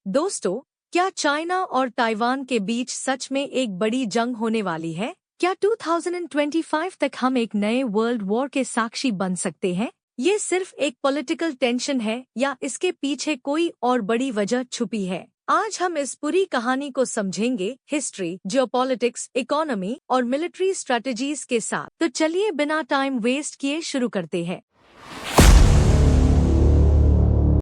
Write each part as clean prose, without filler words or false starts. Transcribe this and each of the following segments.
दोस्तों, क्या चाइना और ताइवान के बीच सच में एक बड़ी जंग होने वाली है? क्या 2025 तक हम एक नए वर्ल्ड वॉर के साक्षी बन सकते हैं? ये सिर्फ एक पॉलिटिकल टेंशन है या इसके पीछे कोई और बड़ी वजह छुपी है? आज हम इस पूरी कहानी को समझेंगे हिस्ट्री, जियोपॉलिटिक्स, इकोनॉमी और मिलिट्री स्ट्रेटजीज के साथ। तो चलिए बिना टाइम वेस्ट किए शुरू करते हैं।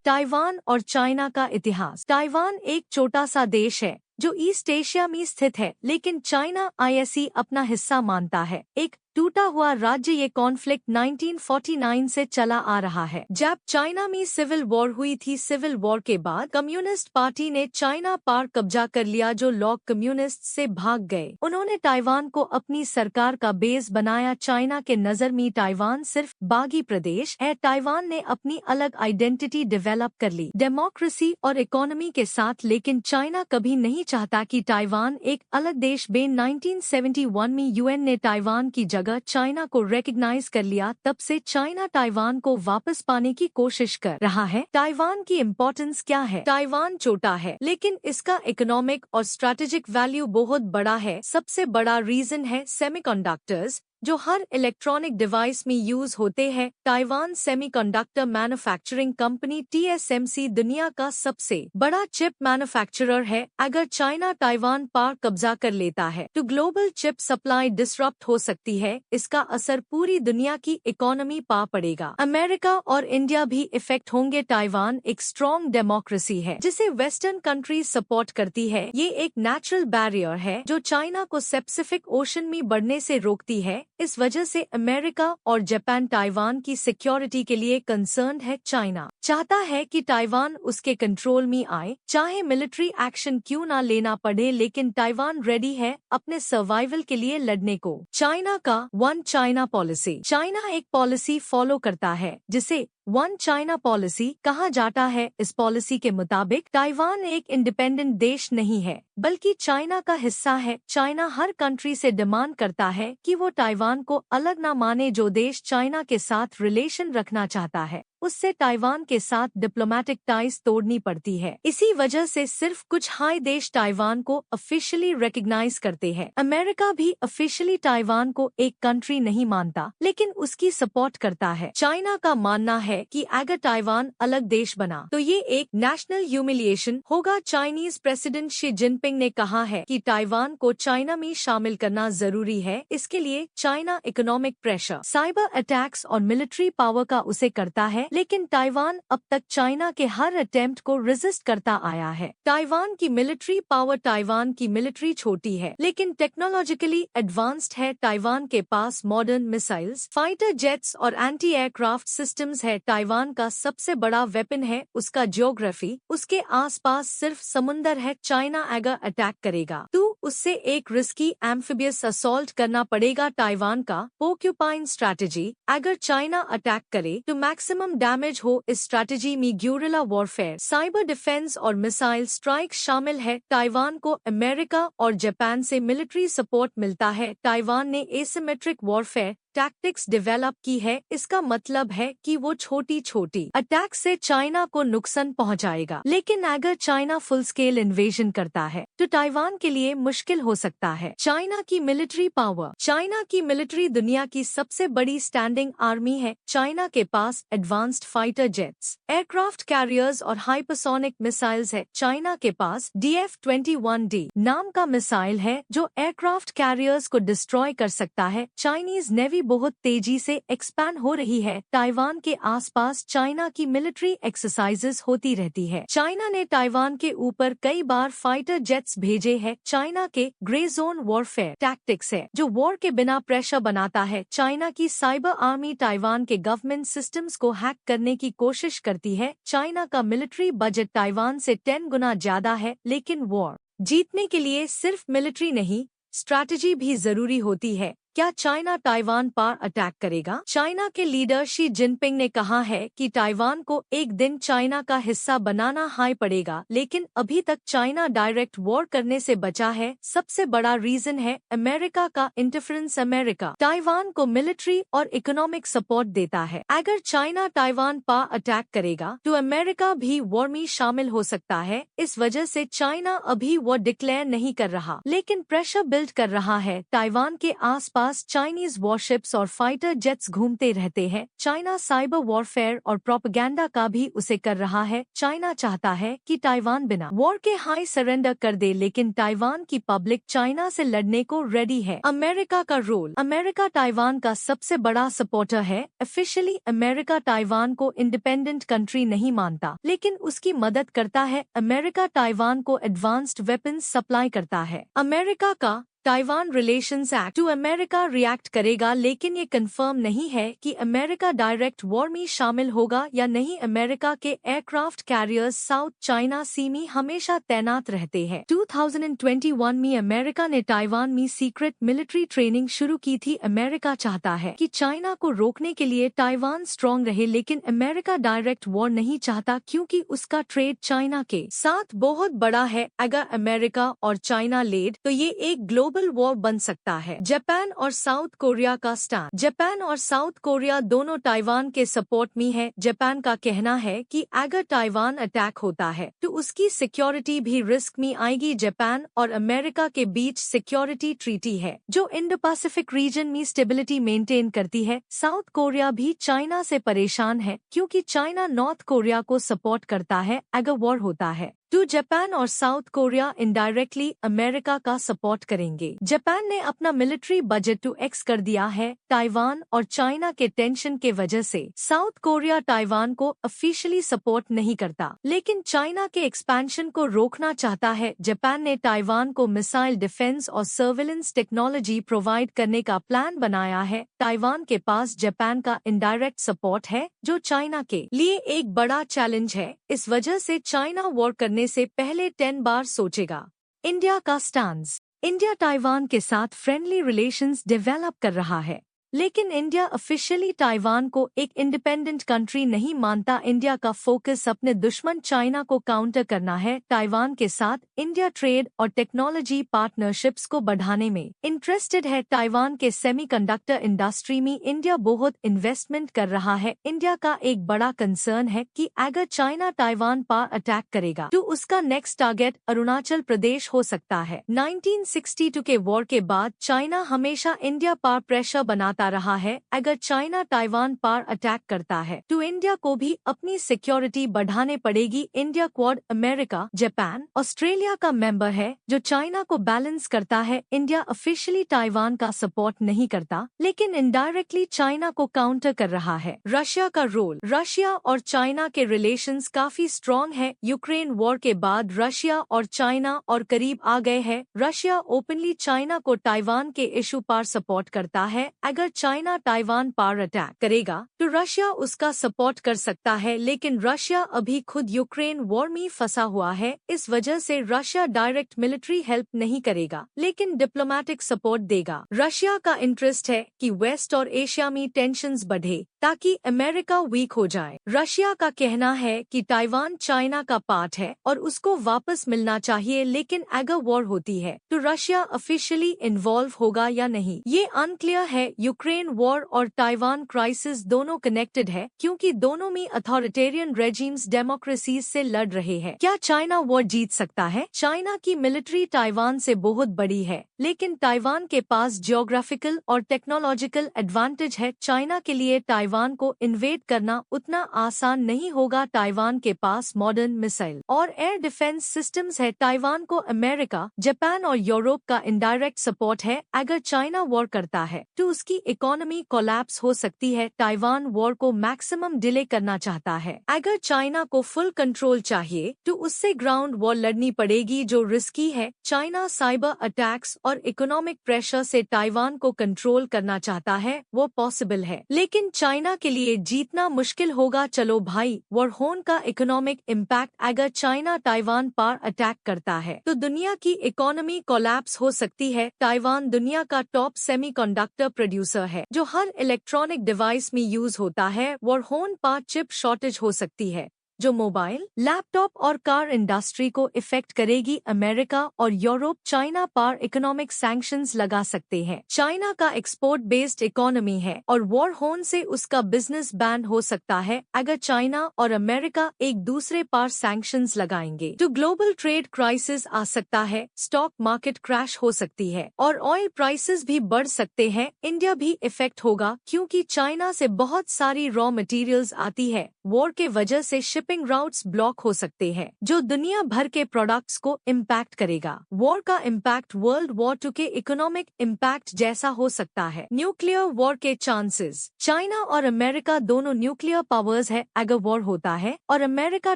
ताइवान और चाइना का इतिहास। ताइवान एक छोटा सा देश है जो ईस्ट एशिया में स्थित है, लेकिन चाइना आईएसई अपना हिस्सा मानता है। एक टूटा हुआ राज्य। ये कॉन्फ्लिक्ट 1949 से चला आ रहा है, जब चाइना में सिविल वॉर हुई थी। सिविल वॉर के बाद कम्युनिस्ट पार्टी ने चाइना पर कब्जा कर लिया, जो लोग कम्युनिस्ट से भाग गए। उन्होंने ताइवान को अपनी सरकार का बेस बनाया। चाइना के नजर में ताइवान सिर्फ बागी प्रदेश है। ताइवान ने अपनी अलग आइडेंटिटी डेवलप कर ली, डेमोक्रेसी और इकोनॉमी के साथ, लेकिन चाइना कभी नहीं चाहता कि ताइवान एक अलग देश बने। 1971 में यूएन ने ताइवान की जगह चाइना को रिकॉग्नाइज कर लिया। तब से चाइना ताइवान को वापस पाने की कोशिश कर रहा है। ताइवान की इम्पोर्टेंस क्या है? ताइवान छोटा है, लेकिन इसका इकोनॉमिक और स्ट्रैटेजिक वैल्यू बहुत बड़ा है। सबसे बड़ा रीजन है सेमीकंडक्टर्स, जो हर इलेक्ट्रॉनिक डिवाइस में यूज होते हैं। Taiwan semiconductor manufacturing company TSMC दुनिया का सबसे बड़ा चिप मैन्युफैक्चरर है। अगर चाइना ताइवान पर कब्जा कर लेता है तो ग्लोबल चिप सप्लाई डिसरप्ट हो सकती है। इसका असर पूरी दुनिया की इकोनॉमी पर पड़ेगा। अमेरिका और इंडिया भी इफेक्ट होंगे। ताइवान एक स्ट्रॉन्ग डेमोक्रेसी है जिसे वेस्टर्न कंट्रीज सपोर्ट करती है। ये एक नेचुरल बैरियर है जो चाइना को पैसिफिक ओशन में बढ़ने से रोकती है। इस वजह से अमेरिका और जापान ताइवान की सिक्योरिटी के लिए कंसर्न्ड है। चाइना चाहता है कि ताइवान उसके कंट्रोल में आए, चाहे मिलिट्री एक्शन क्यों ना लेना पड़े, लेकिन ताइवान रेडी है अपने सर्वाइवल के लिए लड़ने को। चाइना का वन चाइना पॉलिसी। चाइना एक पॉलिसी फॉलो करता है जिसे वन चाइना पॉलिसी कहा जाता है। इस पॉलिसी के मुताबिक ताइवान एक इंडिपेंडेंट देश नहीं है, बल्कि चाइना का हिस्सा है। चाइना हर कंट्री से डिमांड करता है कि वो ताइवान को अलग न माने। जो देश चाइना के साथ रिलेशन रखना चाहता है उससे ताइवान के साथ डिप्लोमेटिक टाइज तोड़नी पड़ती है। इसी वजह से सिर्फ कुछ हाई देश ताइवान को ऑफिशियली रिकॉग्नाइज करते हैं। अमेरिका भी ऑफिशियली ताइवान को एक कंट्री नहीं मानता, लेकिन उसकी सपोर्ट करता है। चाइना का मानना है कि अगर ताइवान अलग देश बना तो ये एक नेशनल ह्यूमिलिएशन होगा। चाइनीज प्रेसिडेंट शी जिनपिंग ने कहा है कि ताइवान को चाइना में शामिल करना जरूरी है। इसके लिए China economic pressure, cyber attacks और मिलिट्री पावर का उसे करता है, लेकिन ताइवान अब तक चाइना के हर अटेम्प्ट को रेजिस्ट करता आया है। ताइवान की मिलिट्री पावर। ताइवान की मिलिट्री छोटी है लेकिन टेक्नोलॉजिकली एडवांस्ड है। ताइवान के पास मॉडर्न मिसाइल्स, फाइटर जेट्स और एंटी एयरक्राफ्ट सिस्टम्स है। ताइवान का सबसे बड़ा वेपन है उसका ज्योग्राफी। उसके आसपास सिर्फ समुंदर है। चाइना अगर अटैक करेगा तो उससे एक रिस्की एम्फिबियस असॉल्ट करना पड़ेगा। ताइवान का पोर्क्यूपाइन स्ट्रैटेजी। अगर चाइना अटैक करे तो मैक्सिमम डैमेज हो। इस स्ट्रैटेजी में ग्यूरिला वॉरफेयर, साइबर डिफेंस और मिसाइल स्ट्राइक शामिल है। ताइवान को अमेरिका और जापान से मिलिट्री सपोर्ट मिलता है। ताइवान ने एसिमेट्रिक वॉरफेयर टैक्टिक्स डेवलप की है। इसका मतलब है कि वो छोटी छोटी अटैक से चाइना को नुकसान पहुंचाएगा, लेकिन अगर चाइना फुल स्केल इन्वेजन करता है तो ताइवान के लिए मुश्किल हो सकता है। चाइना की मिलिट्री पावर। चाइना की मिलिट्री दुनिया की सबसे बड़ी स्टैंडिंग आर्मी है। चाइना के पास advanced fighter jets, aircraft carriers और हाइपरसोनिक मिसाइल्स है। चाइना के पास DF-21D नाम का मिसाइल है जो एयरक्राफ्ट कैरियर्स को डिस्ट्रॉय कर सकता है। चाइनीज नेवी बहुत तेजी से एक्सपैंड हो रही है। ताइवान के आसपास चाइना की मिलिट्री एक्सरसाइजेस होती रहती है। चाइना ने ताइवान के ऊपर कई बार फाइटर जेट्स भेजे हैं। चाइना के ग्रे जोन वॉरफेयर टैक्टिक्स है जो वॉर के बिना प्रेशर बनाता है। चाइना की साइबर आर्मी ताइवान के गवर्नमेंट सिस्टम्स को हैक करने की कोशिश करती है। चाइना का मिलिट्री बजट ताइवान से 10 गुना ज्यादा है, लेकिन वॉर जीतने के लिए सिर्फ मिलिट्री नहीं, स्ट्रैटेजी भी जरूरी होती है। क्या चाइना ताइवान पर अटैक करेगा? चाइना के लीडर शी जिनपिंग ने कहा है कि ताइवान को एक दिन चाइना का हिस्सा बनाना हाई पड़ेगा, लेकिन अभी तक चाइना डायरेक्ट वॉर करने से बचा है। सबसे बड़ा रीजन है अमेरिका का इंटरफेरेंस। अमेरिका ताइवान को मिलिट्री और इकोनॉमिक सपोर्ट देता है। अगर चाइना ताइवान पर अटैक करेगा तो अमेरिका भी वॉर में शामिल हो सकता है। इस वजह से चाइना अभी वॉर डिक्लेयर नहीं कर रहा, लेकिन प्रेशर बिल्ड कर रहा है। ताइवान के आसपास चाइनीज वॉरशिप्स और फाइटर जेट्स घूमते रहते हैं। चाइना साइबर वॉरफेयर और प्रोपेगेंडा का भी उसे कर रहा है। चाइना चाहता है कि ताइवान बिना वॉर के हाई सरेंडर कर दे, लेकिन ताइवान की पब्लिक चाइना से लड़ने को रेडी है। अमेरिका का रोल। अमेरिका ताइवान का सबसे बड़ा सपोर्टर है। ऑफिशियली अमेरिका ताइवान को इंडिपेंडेंट कंट्री नहीं मानता, लेकिन उसकी मदद करता है। अमेरिका ताइवान को एडवांस्ड वेपन्स सप्लाई करता है। अमेरिका का Taiwan relations act to America react करेगा, लेकिन ये कंफर्म नहीं है कि अमेरिका डायरेक्ट वॉर में शामिल होगा या नहीं। अमेरिका के एयरक्राफ्ट कैरियर्स साउथ चाइना सी में हमेशा तैनात रहते हैं। 2021 में अमेरिका ने ताइवान में सीक्रेट मिलिट्री ट्रेनिंग शुरू की थी। अमेरिका चाहता है कि चाइना को रोकने के लिए ताइवान स्ट्रॉन्ग रहे, लेकिन अमेरिका डायरेक्ट वॉर नहीं चाहता क्योंकि उसका ट्रेड चाइना के साथ बहुत बड़ा है। अगर अमेरिका और चाइना लेड तो ये एक ग्लोबल वॉर बन सकता है। जापान और साउथ कोरिया का स्टैंड। जापान और साउथ कोरिया दोनों ताइवान के सपोर्ट में है। जापान का कहना है कि अगर ताइवान अटैक होता है तो उसकी सिक्योरिटी भी रिस्क में आएगी। जापान और अमेरिका के बीच सिक्योरिटी ट्रीटी है जो इंडो पैसिफिक रीजन में स्टेबिलिटी मेंटेन करती है। साउथ कोरिया भी चाइना से परेशान है क्योंकि चाइना नॉर्थ कोरिया को सपोर्ट करता है। अगर वॉर होता है तो जापान और साउथ कोरिया इनडायरेक्टली अमेरिका का सपोर्ट करेंगे। जापान ने अपना मिलिट्री बजट 2x कर दिया है। ताइवान और चाइना के टेंशन के वजह से साउथ कोरिया ताइवान को ऑफिशियली सपोर्ट नहीं करता, लेकिन चाइना के एक्सपेंशन को रोकना चाहता है। जापान ने ताइवान को मिसाइल डिफेंस और सर्विलेंस टेक्नोलॉजी प्रोवाइड करने का प्लान बनाया है। ताइवान के पास जापान का इनडायरेक्ट सपोर्ट है जो चाइना के लिए एक बड़ा चैलेंज है। इस वजह से चाइना वॉर करने से पहले 10 बार सोचेगा। इंडिया का स्टैंड। इंडिया ताइवान के साथ फ्रेंडली रिलेशंस डेवलप कर रहा है, लेकिन इंडिया ऑफिशियली ताइवान को एक इंडिपेंडेंट कंट्री नहीं मानता। इंडिया का फोकस अपने दुश्मन चाइना को काउंटर करना है। ताइवान के साथ इंडिया ट्रेड और टेक्नोलॉजी पार्टनरशिप्स को बढ़ाने में इंटरेस्टेड है। ताइवान के सेमीकंडक्टर इंडस्ट्री में इंडिया बहुत इन्वेस्टमेंट कर रहा है। इंडिया का एक बड़ा कंसर्न है कि अगर चाइना ताइवान पर अटैक करेगा तो उसका नेक्स्ट टारगेट अरुणाचल प्रदेश हो सकता है। 1962 के वॉर के बाद चाइना हमेशा इंडिया पर प्रेशर बनाता रहा है। अगर चाइना ताइवान पर अटैक करता है तो इंडिया को भी अपनी सिक्योरिटी बढ़ाने पड़ेगी। India quad America, Japan, Australia का मेंबर है जो चाइना को बैलेंस करता है। इंडिया ऑफिशियली ताइवान का सपोर्ट नहीं करता, लेकिन इनडायरेक्टली चाइना को काउंटर कर रहा है। रशिया का रोल। रशिया और चाइना के रिलेशंस काफी स्ट्रॉन्ग है। यूक्रेन वॉर के बाद रशिया और चाइना और करीब आ गए हैं। रशिया ओपनली चाइना को ताइवान के इशू पर सपोर्ट करता है। अगर चाइना ताइवान पर अटैक करेगा तो रशिया उसका सपोर्ट कर सकता है, लेकिन रशिया अभी खुद यूक्रेन वॉर में फंसा हुआ है। इस वजह से रशिया डायरेक्ट मिलिट्री हेल्प नहीं करेगा, लेकिन डिप्लोमेटिक सपोर्ट देगा। रशिया का इंटरेस्ट है कि वेस्ट और एशिया में टेंशंस बढ़े ताकि अमेरिका वीक हो जाए। रशिया का कहना है कि ताइवान चाइना का पार्ट है और उसको वापस मिलना चाहिए, लेकिन अगर वॉर होती है तो रशिया ऑफिशियली इन्वॉल्व होगा या नहीं ये अनक्लियर है। यूक्रेन वॉर और ताइवान क्राइसिस दोनों कनेक्टेड है क्योंकि दोनों में अथॉरिटेरियन रेजिम्स डेमोक्रेसी से लड़ रहे हैं। क्या चाइना वॉर जीत सकता है? चाइना की मिलिट्री ताइवान से बहुत बड़ी है, लेकिन ताइवान के पास जियोग्राफिकल और टेक्नोलॉजिकल एडवांटेज है। चाइना के लिए ताइवान को इन्वेड करना उतना आसान नहीं होगा। ताइवान के पास मॉडर्न मिसाइल और एयर डिफेंस सिस्टम्स है। ताइवान को अमेरिका, जापान और यूरोप का इनडायरेक्ट सपोर्ट है। अगर चाइना वॉर करता है तो उसकी इकोनॉमी कोलैप्स हो सकती है। ताइवान वॉर को मैक्सिमम डिले करना चाहता है। अगर चाइना को फुल कंट्रोल चाहिए तो उससे ग्राउंड वॉर लड़नी पड़ेगी जो रिस्की है। चाइना साइबर अटैक्स और इकोनॉमिक प्रेशर से ताइवान को कंट्रोल करना चाहता है, वो पॉसिबल है, लेकिन चाइना चाइना के लिए जीतना मुश्किल होगा। चलो भाई, वॉरहोन का इकोनॉमिक इम्पैक्ट। अगर चाइना ताइवान पर अटैक करता है तो दुनिया की इकोनॉमी कोलैप्स हो सकती है। ताइवान दुनिया का टॉप सेमीकंडक्टर प्रोड्यूसर है जो हर इलेक्ट्रॉनिक डिवाइस में यूज होता है। वॉरहोन पर चिप शॉर्टेज हो सकती है जो मोबाइल, लैपटॉप और कार इंडस्ट्री को इफेक्ट करेगी। अमेरिका और यूरोप चाइना पर इकोनॉमिक सैंक्शंस लगा सकते हैं। चाइना का एक्सपोर्ट बेस्ड इकोनॉमी है और वॉर होने से उसका बिजनेस बैन हो सकता है अगर चाइना और अमेरिका एक दूसरे पर सैंक्शंस लगाएंगे तो ग्लोबल ट्रेड क्राइसिस आ सकता है, स्टॉक मार्केट क्रैश हो सकती है और ऑयल प्राइसेस भी बढ़ सकते हैं। इंडिया भी इफेक्ट होगा क्योंकि चाइना से बहुत सारी रॉ मटेरियल्स आती है। वॉर के वजह से शिपिंग राउट्स ब्लॉक हो सकते हैं जो दुनिया भर के प्रोडक्ट्स को इम्पैक्ट करेगा। वॉर का इम्पैक्ट वर्ल्ड वॉर 2 के इकोनॉमिक इम्पैक्ट जैसा हो सकता है। न्यूक्लियर वॉर के चांसेस। चाइना और अमेरिका दोनों न्यूक्लियर पावर्स है। अगर वॉर होता है और अमेरिका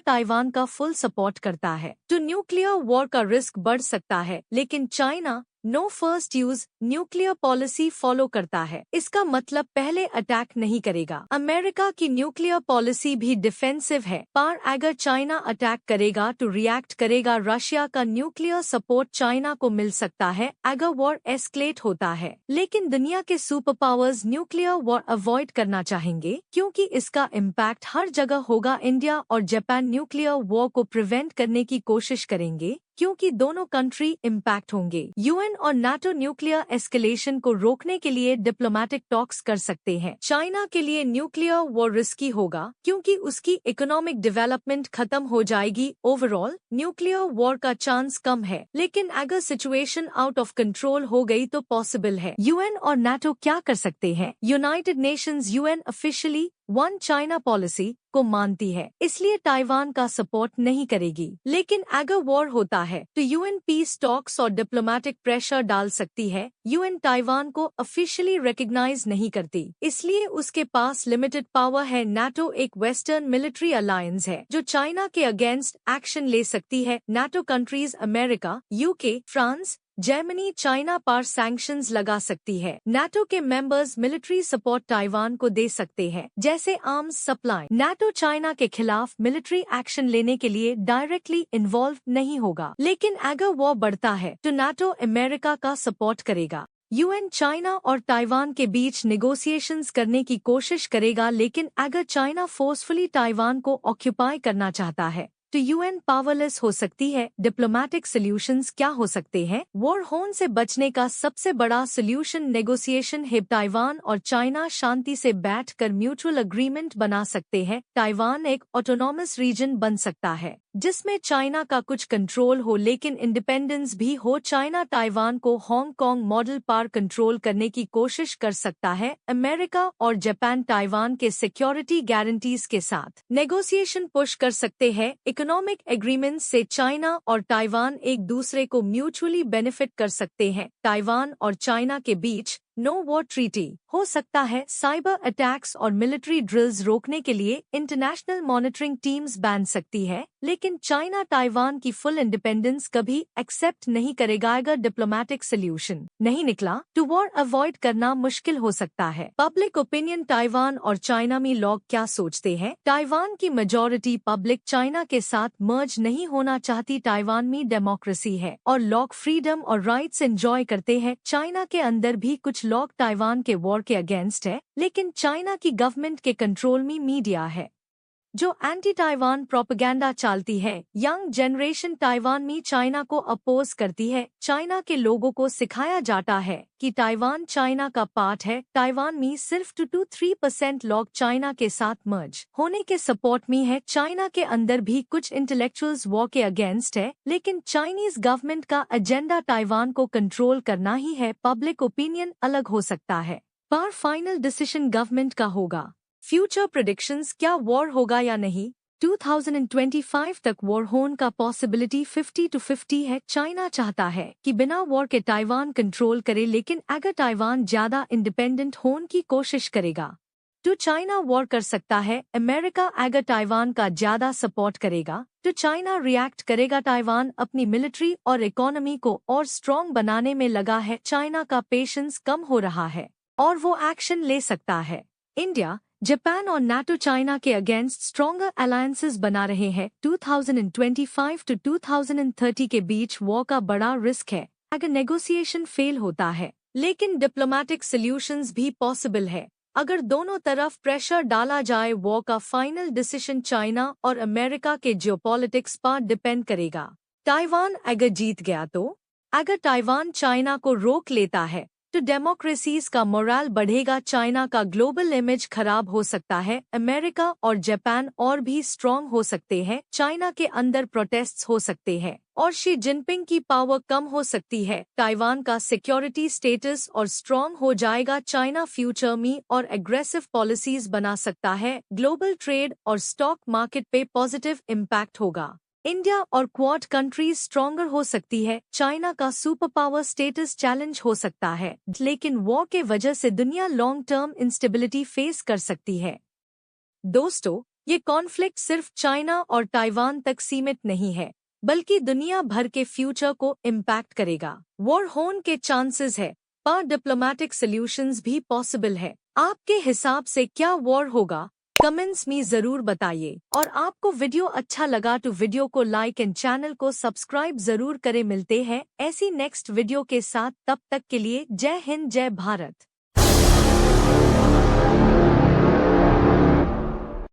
ताइवान का फुल सपोर्ट करता है तो न्यूक्लियर वॉर का रिस्क बढ़ सकता है, लेकिन China no first use nuclear policy follow करता है। इसका मतलब पहले अटैक नहीं करेगा। अमेरिका की न्यूक्लियर पॉलिसी भी डिफेंसिव है, पर अगर चाइना अटैक करेगा तो रिएक्ट करेगा। रशिया का न्यूक्लियर सपोर्ट चाइना को मिल सकता है अगर वॉर एस्केलेट होता है, लेकिन दुनिया के super powers nuclear war avoid करना चाहेंगे क्योंकि इसका इम्पैक्ट हर जगह होगा। इंडिया और जापान न्यूक्लियर वॉर को प्रिवेंट करने की कोशिश करेंगे क्योंकि दोनों कंट्री इम्पैक्ट होंगे। यूएन और नाटो न्यूक्लियर एस्केलेशन को रोकने के लिए डिप्लोमेटिक टॉक्स कर सकते हैं। चाइना के लिए न्यूक्लियर वॉर रिस्की होगा क्योंकि उसकी इकोनॉमिक डेवलपमेंट खत्म हो जाएगी। ओवरऑल न्यूक्लियर वॉर का चांस कम है, लेकिन अगर सिचुएशन आउट ऑफ कंट्रोल हो गई तो पॉसिबल है। यूएन और नाटो क्या कर सकते हैं? United Nations UN officially one China policy को मानती है, इसलिए ताइवान का सपोर्ट नहीं करेगी। लेकिन अगर वॉर होता है तो यूएन पीस टॉक्स और डिप्लोमेटिक प्रेशर डाल सकती है। यूएन ताइवान को ऑफिशियली रिकॉग्नाइज नहीं करती, इसलिए उसके पास लिमिटेड पावर है। नाटो एक वेस्टर्न मिलिट्री अलायंस है जो चाइना के अगेंस्ट एक्शन ले सकती है। NATO countries America, UK, France, Germany China पर सैंक्शंस लगा सकती है। नाटो के मेंबर्स मिलिट्री सपोर्ट ताइवान को दे सकते हैं, जैसे आर्म्स सप्लाई। नाटो चाइना के खिलाफ मिलिट्री एक्शन लेने के लिए डायरेक्टली इन्वॉल्व नहीं होगा, लेकिन अगर वॉर बढ़ता है तो नाटो अमेरिका का सपोर्ट करेगा। यूएन चाइना और ताइवान के बीच नेगोशिएशंस करने की कोशिश करेगा, लेकिन अगर चाइना फोर्सफुली ताइवान को ऑक्यूपाई करना चाहता है तो यूएन पावरलेस हो सकती है। डिप्लोमेटिक सॉल्यूशंस क्या हो सकते हैं? वॉर होने से बचने का सबसे बड़ा सॉल्यूशन नेगोशिएशन है। ताइवान और चाइना शांति से बैठकर म्यूचुअल एग्रीमेंट बना सकते हैं। ताइवान एक ऑटोनॉमस रीजन बन सकता है जिसमें चाइना का कुछ कंट्रोल हो लेकिन इंडिपेंडेंस भी हो। चाइना ताइवान को हांगकांग मॉडल पर कंट्रोल करने की कोशिश कर सकता है। अमेरिका और जापान ताइवान के सिक्योरिटी गारंटीज के साथ नेगोशिएशन पुश कर सकते हैं। इकोनॉमिक एग्रीमेंट से चाइना और ताइवान एक दूसरे को म्यूचुअली बेनिफिट कर सकते हैं। ताइवान और चाइना के बीच नो वॉर ट्रीटी हो सकता है। साइबर अटैक्स और मिलिट्री ड्रिल्स रोकने के लिए इंटरनेशनल मॉनिटरिंग टीम्स बन सकती है, लेकिन चाइना ताइवान की फुल इंडिपेंडेंस कभी एक्सेप्ट नहीं करेगा। अगर डिप्लोमेटिक सॉल्यूशन नहीं निकला तो वॉर अवॉइड करना मुश्किल हो सकता है। पब्लिक ओपिनियन ताइवान और चाइना में लोग क्या सोचते हैं? ताइवान की मेजॉरिटी पब्लिक चाइना के साथ मर्ज नहीं होना चाहती। ताइवान में डेमोक्रेसी है और लोग फ्रीडम और राइट्स एंजॉय करते हैं। चाइना के अंदर भी कुछ लोग ताइवान के वॉर के अगेंस्ट है, लेकिन चाइना की गवर्नमेंट के कंट्रोल में मीडिया है जो एंटी ताइवान प्रोपेगेंडा चालती है। यंग जनरेशन ताइवान में चाइना को अपोज करती है। चाइना के लोगों को सिखाया जाता है कि ताइवान चाइना का पार्ट है। ताइवान में सिर्फ 2-3% लोग चाइना के साथ मर्ज होने के सपोर्ट में है। चाइना के अंदर भी कुछ इंटेलेक्चुअल्स वॉर के अगेंस्ट है, लेकिन चाइनीज गवर्नमेंट का एजेंडा ताइवान को कंट्रोल करना ही है। पब्लिक ओपिनियन अलग हो सकता है, पर फाइनल डिसीजन गवर्नमेंट का होगा। फ्यूचर प्रेडिक्शंस, क्या वॉर होगा या नहीं? 2025 तक वॉर होने का पॉसिबिलिटी 50-50 है। चाइना चाहता है कि बिना वॉर के ताइवान कंट्रोल करे, लेकिन अगर ताइवान ज्यादा इंडिपेंडेंट होने की कोशिश करेगा तो चाइना वॉर कर सकता है। अमेरिका अगर ताइवान का ज्यादा सपोर्ट करेगा तो चाइना रिएक्ट करेगा। ताइवान अपनी मिलिट्री और इकोनॉमी को और स्ट्रॉन्ग बनाने में लगा है। चाइना का पेशेंस कम हो रहा है और वो एक्शन ले सकता है। इंडिया जापान और नाटो चाइना के अगेंस्ट स्ट्रॉन्गर अलायंसेस बना रहे हैं। 2025 to 2030 के बीच वॉर का बड़ा रिस्क है अगर नेगोशिएशन फेल होता है, लेकिन डिप्लोमेटिक सॉल्यूशंस भी पॉसिबल है अगर दोनों तरफ प्रेशर डाला जाए। वॉर का फाइनल डिसीजन चाइना और अमेरिका के जियोपॉलिटिक्स पर डिपेंड करेगा। ताइवान अगर जीत गया तो, अगर ताइवान चाइना को रोक लेता है तो डेमोक्रेसीज का मोरल बढ़ेगा, चाइना का ग्लोबल इमेज खराब हो सकता है, अमेरिका और जापान और भी स्ट्रॉन्ग हो सकते हैं, चाइना के अंदर प्रोटेस्ट्स हो सकते हैं और शी जिनपिंग की पावर कम हो सकती है। ताइवान का सिक्योरिटी स्टेटस और स्ट्रॉन्ग हो जाएगा, चाइना फ्यूचर में और एग्रेसिव पॉलिसीज बना सकता है, ग्लोबल ट्रेड और स्टॉक मार्केट पे पॉजिटिव इम्पैक्ट होगा। इंडिया और क्वाड कंट्रीज स्ट्रॉन्गर हो सकती है, चाइना का सुपर पावर स्टेटस चैलेंज हो सकता है, लेकिन वॉर के वजह से दुनिया लॉन्ग टर्म इंस्टेबिलिटी फेस कर सकती है। दोस्तों, ये कॉन्फ्लिक्ट सिर्फ चाइना और ताइवान तक सीमित नहीं है, बल्कि दुनिया भर के फ्यूचर को इम्पैक्ट करेगा। वॉर होने के चांसेस है, पर डिप्लोमेटिक सॉल्यूशंस भी पॉसिबल है। आपके हिसाब से क्या वॉर होगा? कमेंट्स में जरूर बताइए। और आपको वीडियो अच्छा लगा तो वीडियो को लाइक एंड चैनल को सब्सक्राइब जरूर करें। मिलते हैं ऐसी नेक्स्ट वीडियो के साथ, तब तक के लिए जय हिंद जय भारत।